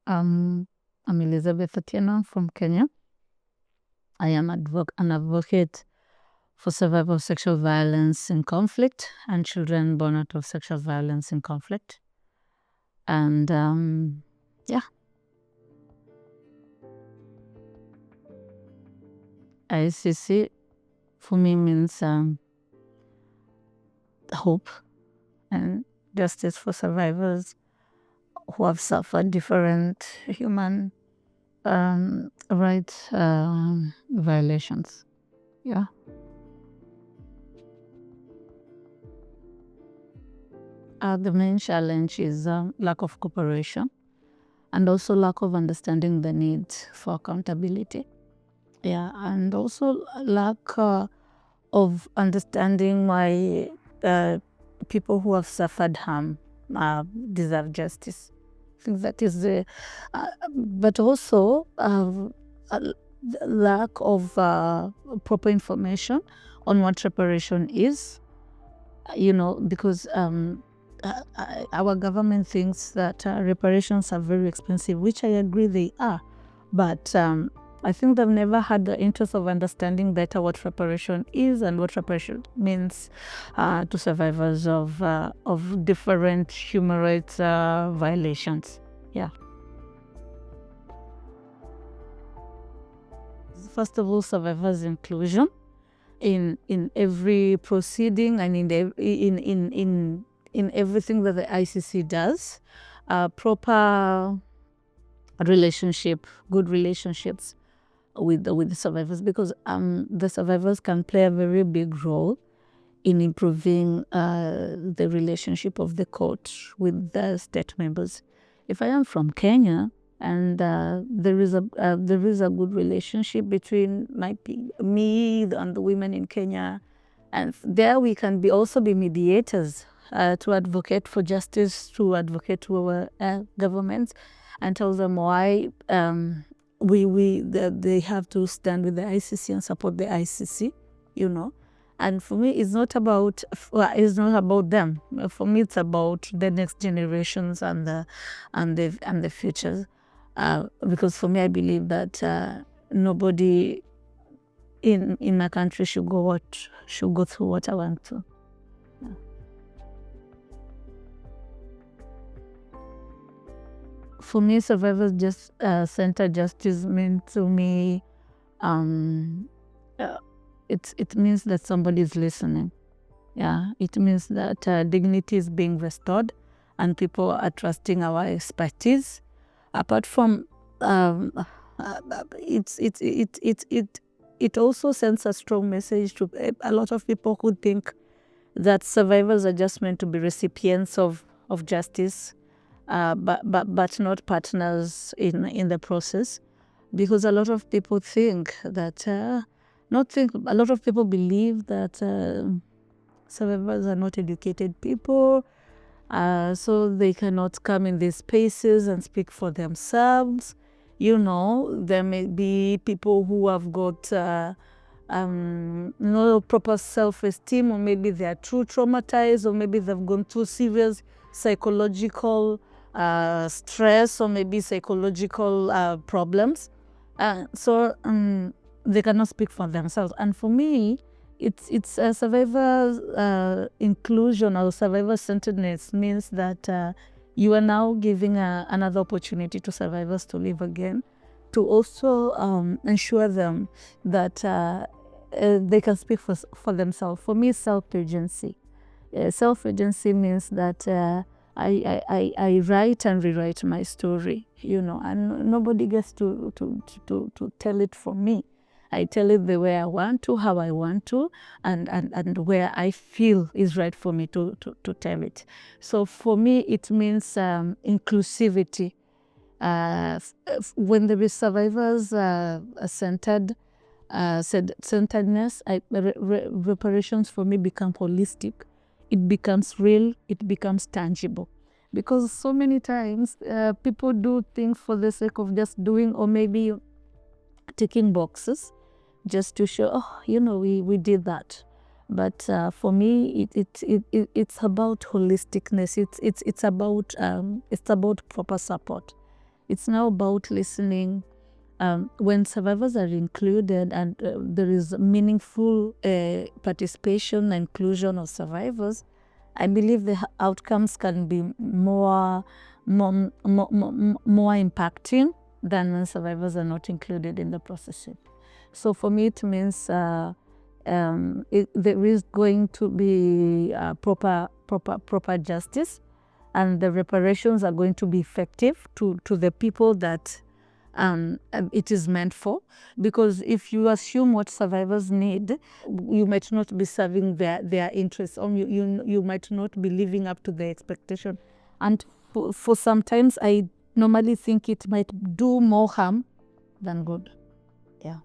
I'm Elizabeth Atieno from Kenya. I am an advocate for survival of sexual violence in conflict and children born out of sexual violence in conflict. And ICC for me means hope and justice for survivors who have suffered different human rights violations. Yeah. The main challenge is lack of cooperation and also lack of understanding the need for accountability. Yeah, and also lack of understanding why people who have suffered harm deserve justice. I think that is the, but also lack of proper information on what reparation is, because our government thinks that reparations are very expensive, which I agree they are, but I think they've never had the interest of understanding better what reparation is and what reparation means to survivors of different human rights violations. Yeah. First of all, survivors' inclusion in every proceeding and in everything that the ICC does. Proper relationship, good relationships with the survivors, because the survivors can play a very big role in improving the relationship of the court with the state members. If I am from Kenya and there is a good relationship between me and the women in Kenya, and there we can also be mediators to advocate for justice, to advocate to our governments and tell them why they have to stand with the ICC and support the ICC, And for me, it's not about them. For me, it's about the next generations and the future. Because for me, I believe that nobody in my country should go through what I went through. Yeah. For me, survivors center justice means to me, it means that somebody is listening. Yeah, it means that dignity is being restored and people are trusting our expertise. Apart from it also sends a strong message to a lot of people who think that survivors are just meant to be recipients of justice, but not partners in the process, because a lot of people think that a lot of people believe that survivors are not educated people, so they cannot come in these spaces and speak for themselves. There may be people who have got no proper self-esteem, or maybe they are too traumatized, or maybe they've gone through serious psychological stress, or maybe psychological problems. So they cannot speak for themselves. And for me, it's a survivor inclusion or survivor-centeredness means that you are now giving another opportunity to survivors to live again, to also ensure them that they can speak for themselves. For me, self-agency. Self-agency means that I write and rewrite my story, and nobody gets to tell it for me. I tell it the way I want to, how I want to, and where I feel is right for me to tell it. So for me, it means inclusivity. When there is survivors centeredness, reparations for me become holistic. It becomes real. It becomes tangible. Because so many times people do things for the sake of just doing, or maybe ticking boxes, just to show, we did that. But for me, it's about holisticness. It's about proper support. It's now about listening. When survivors are included and there is meaningful participation and inclusion of survivors, I believe the outcomes can be more impacting than when survivors are not included in the processing. So for me, it means there is going to be proper justice, and the reparations are going to be effective to the people that it is meant for. Because if you assume what survivors need, you might not be serving their interests, or you might not be living up to their expectation. And for sometimes, I normally think it might do more harm than good. Yeah.